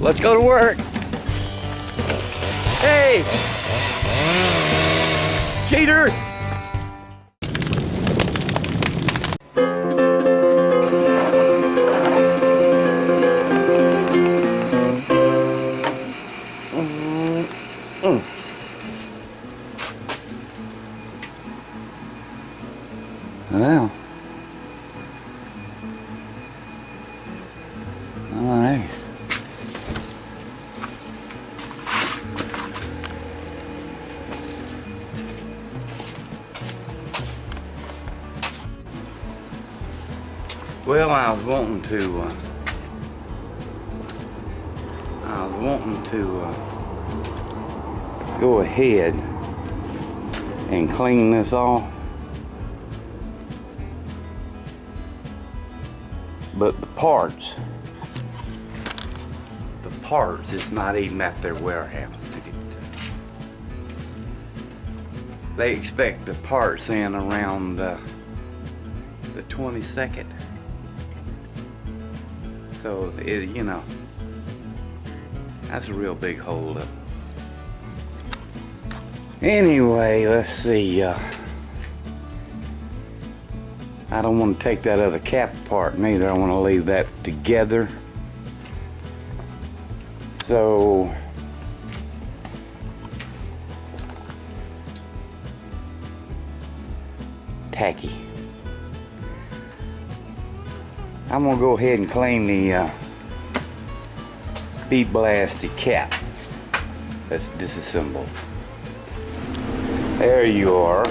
Let's go to work. Hey! Cheater! Well, all right. Well, I was wanting to go ahead and clean this off. But the parts is not even at their warehouse. They expect the parts in around the 22nd. So you know, that's a real big holdup. Anyway, let's see. I don't want to take that other cap apart neither. I want to leave that together. So tacky. I'm gonna go ahead and clean the bead blasted cap that's disassembled. There you are.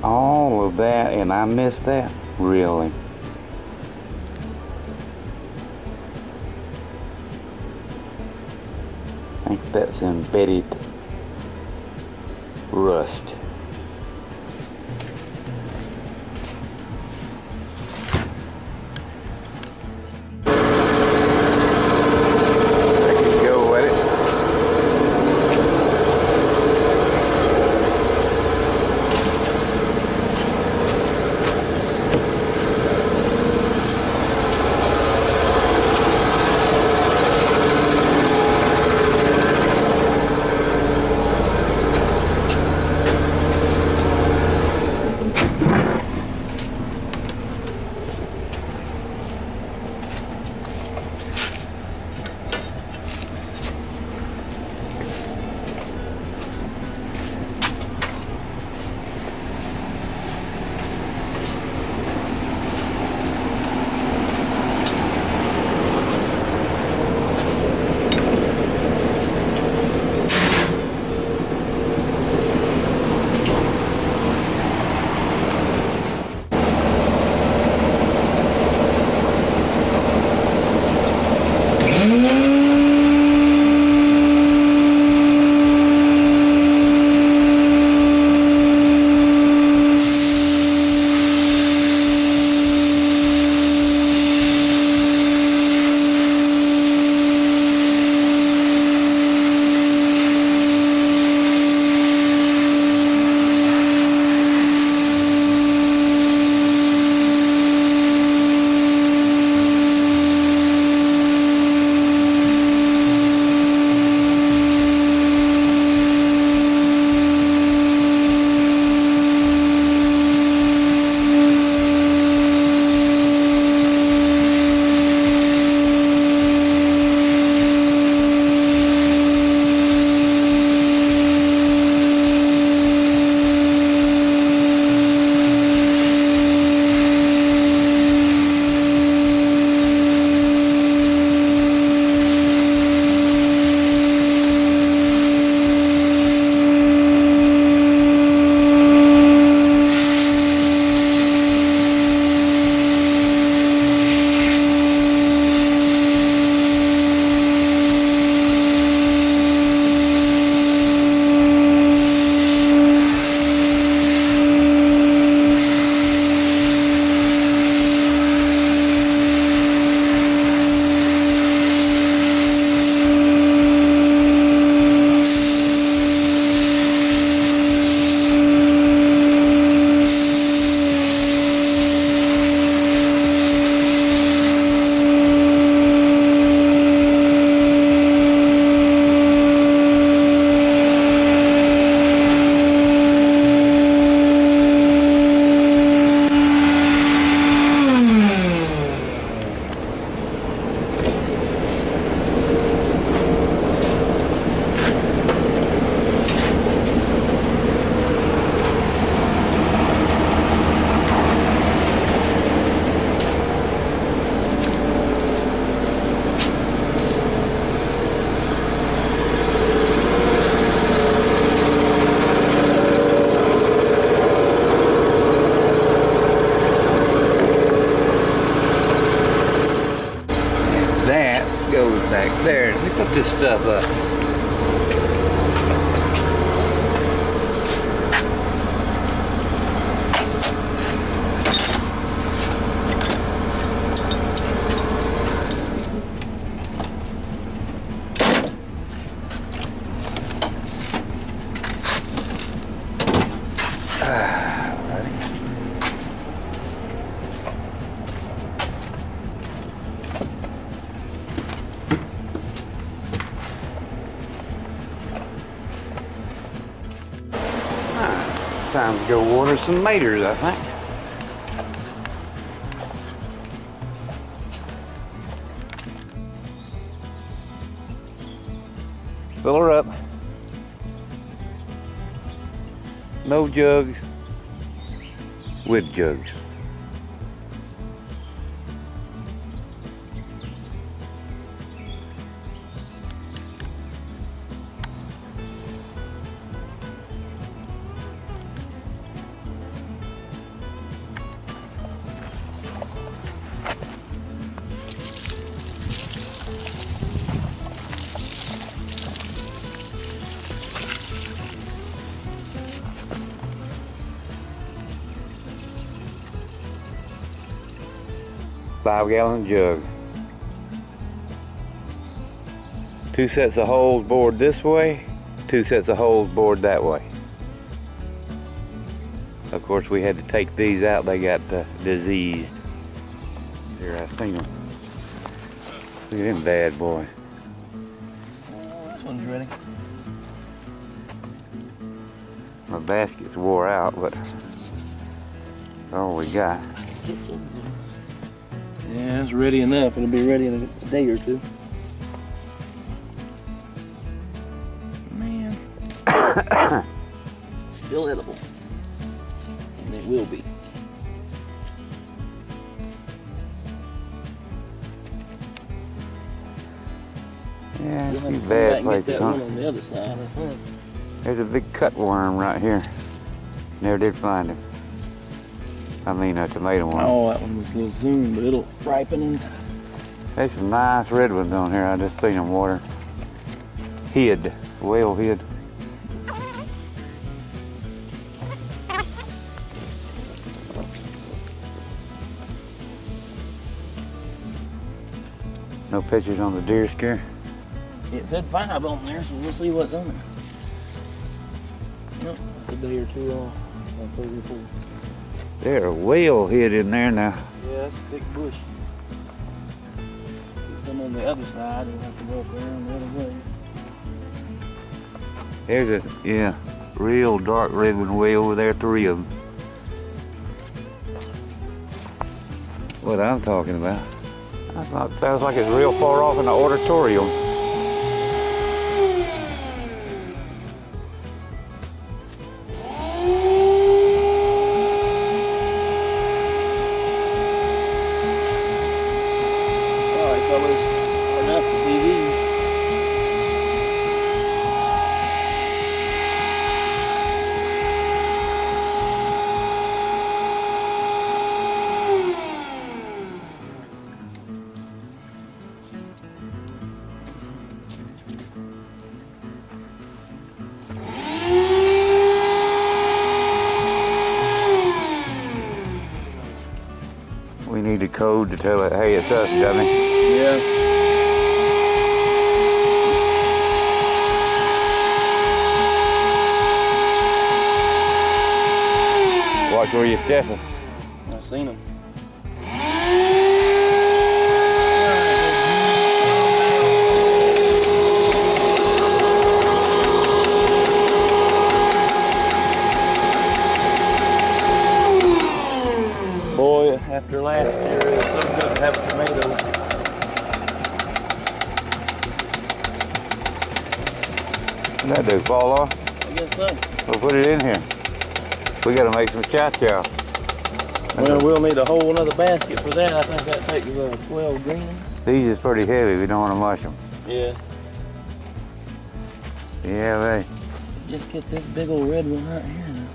All of that, and I missed that? Really? I think that's embedded rust. back there. Let me put this stuff up. Time to go water some maters, I think. Fill her up. No jugs, with jugs. Five-gallon jug. 2 sets of holes bored this way, 2 sets of holes bored that way. Of course, we had to take these out. They got diseased. Here, I've seen them. Look at them bad boys. This one's ready. My basket's wore out, but that's all we got. Yeah, it's ready enough. It'll be ready in a day or two. Man. Still edible. And it will be. Yeah, it's We'll have to come back bad and get places, that huh? one on the other side, I think. There's a big cutworm right here. Never did find him. I mean a tomato worm. Oh, that one was a little soon, but it'll ripen in time. There's some nice red ones on here. I just seen them water. Hid, well hid. No pictures on the deer scare. It said 5 on there, so we'll see what's on there. Nope, that's a day or two off. They're well hid in there now. Yeah, that's a thick bush. See some on the other side, we'll have to walk around the other way. There's a, yeah, real dark red one way over there, 3 of them. What I'm talking about. I thought it sounds like it's real far off in the auditorium. We need a code to tell it, hey, it's us, dummy. Yeah. Watch where you're stepping. I've seen them. Boy, after last year, it was so good to have a tomato. What'd that do, fall off? I guess so. We'll put it in here. We gotta make some chow-chow. Well, we'll need a whole another basket for that. I think that takes 12 greens. These is pretty heavy, we don't want to mush them. Yeah. Yeah, they. Just get this big old red one right here now.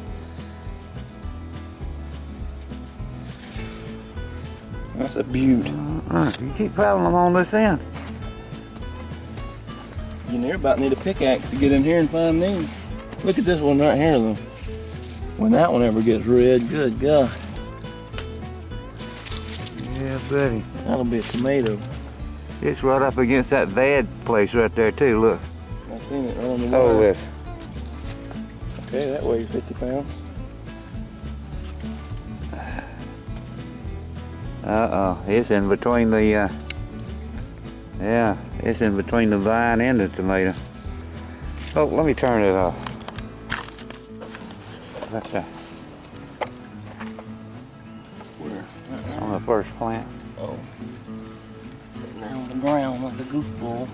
That's a beaut. You keep piling them on this end. You near about need a pickaxe to get in here and find these. Look at this one right here though. When that one ever gets red, good God. Yeah, buddy. That'll be a tomato. It's right up against that Vad place right there too, look. I seen it right on the wire. Oh, this. Okay, that weighs 50 pounds. Uh-oh, it's in between the, yeah, it's in between the vine and the tomato. Oh, let me turn it off. That's Where? on the first plant. Oh. Sitting there on the ground like a goofball.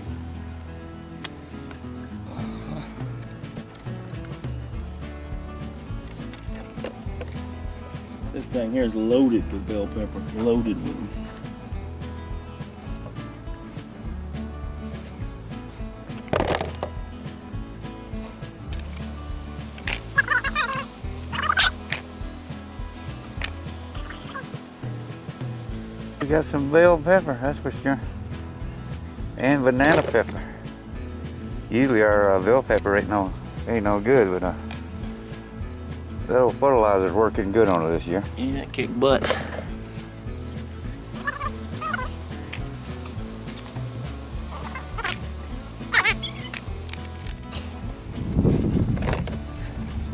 This thing here is loaded with bell pepper. Loaded with them. We got some bell pepper, that's for sure. And banana pepper. Usually our bell pepper ain't no good, but that old fertilizer's working good on it this year. Yeah, kick butt.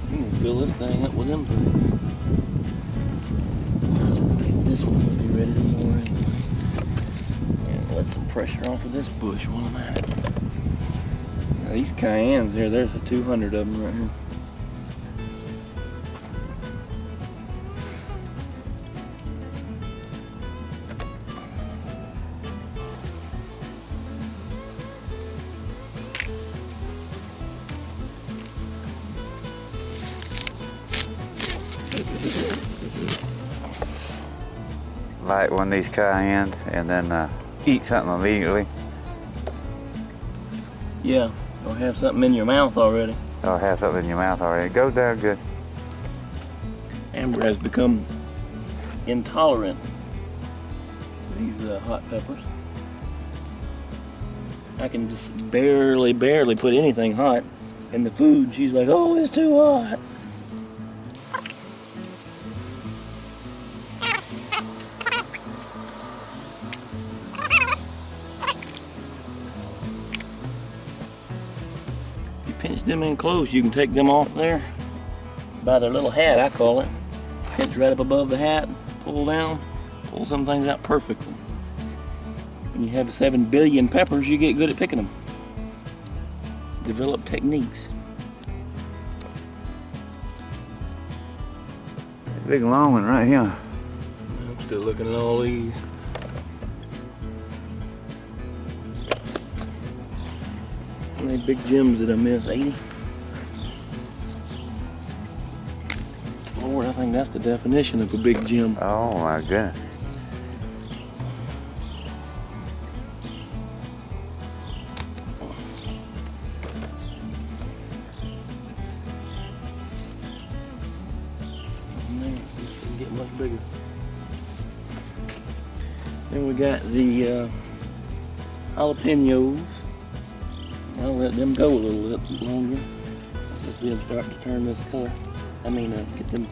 You can fill this thing up with them things. Might as well pick this one and be ready tomorrow anyway. And let some pressure off of this bush while I'm at it. Now these cayennes here, there's a 200 of them right here. Light one of these cayennes and then eat something immediately. Yeah, you'll have something in your mouth already. I'll have something in your mouth already. It goes down good. Amber has become intolerant to these hot peppers. I can just barely put anything hot in the food. She's like, oh, it's too hot. If you pinch them in close, you can take them off there by their little hat, I call it. Pinch right up above the hat, pull down, pull some things out perfectly. When you have 7 billion peppers, you get good at picking them. Develop techniques. Big long one right here. I'm still looking at all these. How many big gems did I miss? 80? Lord, I think that's the definition of a big gem. Oh my goodness. Man, this can get much bigger. Then we got the jalapenos. I'll let them go a little bit longer. Let's see them start to turn this color. I mean, get them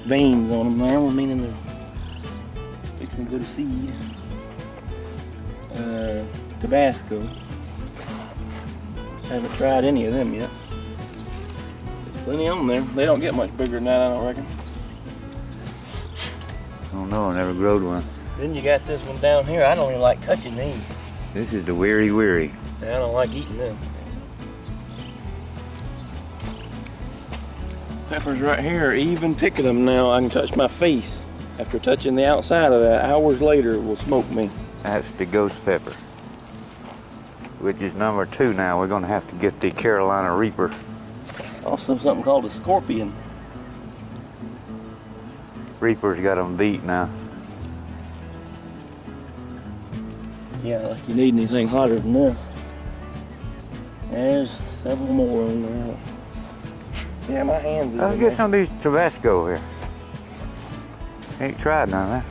veins on them there. I mean, they're fixing to go to seed. Tabasco. Haven't tried any of them yet. There's plenty on there. They don't get much bigger than that, I don't reckon. I don't know, I never growed one. Then you got this one down here. I don't even like touching these. This is the weary weary. I don't like eating them. Peppers right here, even picking them now, I can touch my face. After touching the outside of that, hours later it will smoke me. That's the ghost pepper, which is number 2 now. We're gonna have to get the Carolina Reaper. Also something called a scorpion. Reaper's got them beat now. Yeah, like you need anything hotter than this. There's several more on there. Yeah, my hands are Let's get some of these Tabasco here. Ain't tried none of that.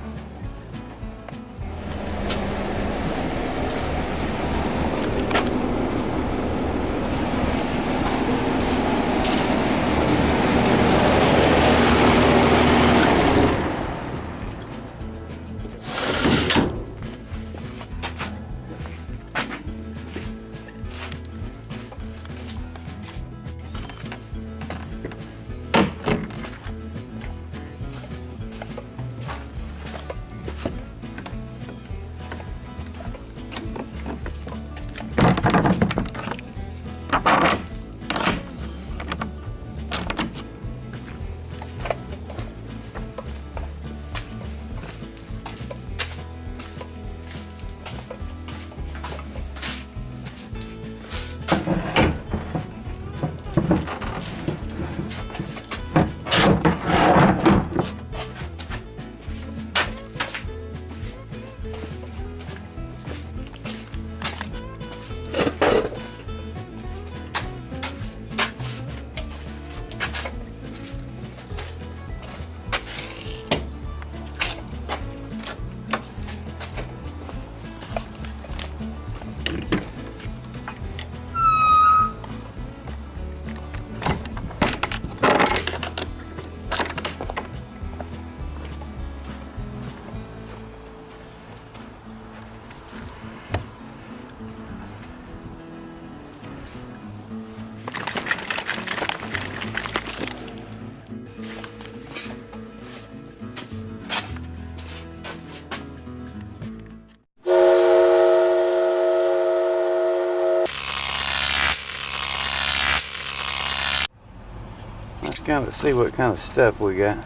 kind of see what kind of stuff we got.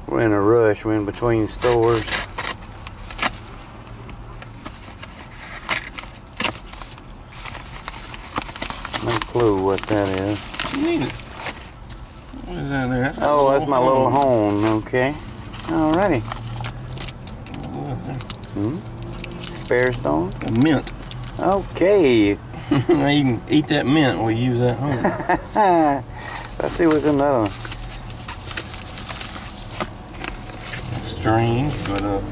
We're in a rush. We're in between stores. No clue what that is. Neat. What is that there? That's Oh, that's my little horn. Okay. Alrighty. Spare stone. A mint. Okay. Now you can eat that mint when we use that home. Let's see what's in that one. Strange, but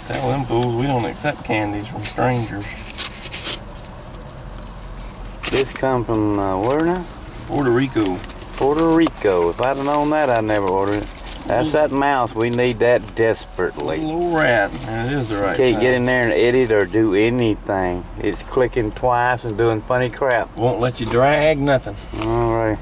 tell them fools we don't accept candies from strangers. This come from where now? Puerto Rico. Puerto Rico. If I'd have known that, I'd never ordered it. That's that mouse. We need that desperately. Little rat. And it is the right Can't size. get in there and edit or do anything. It's clicking twice and doing funny crap. Won't let you drag nothing. All right.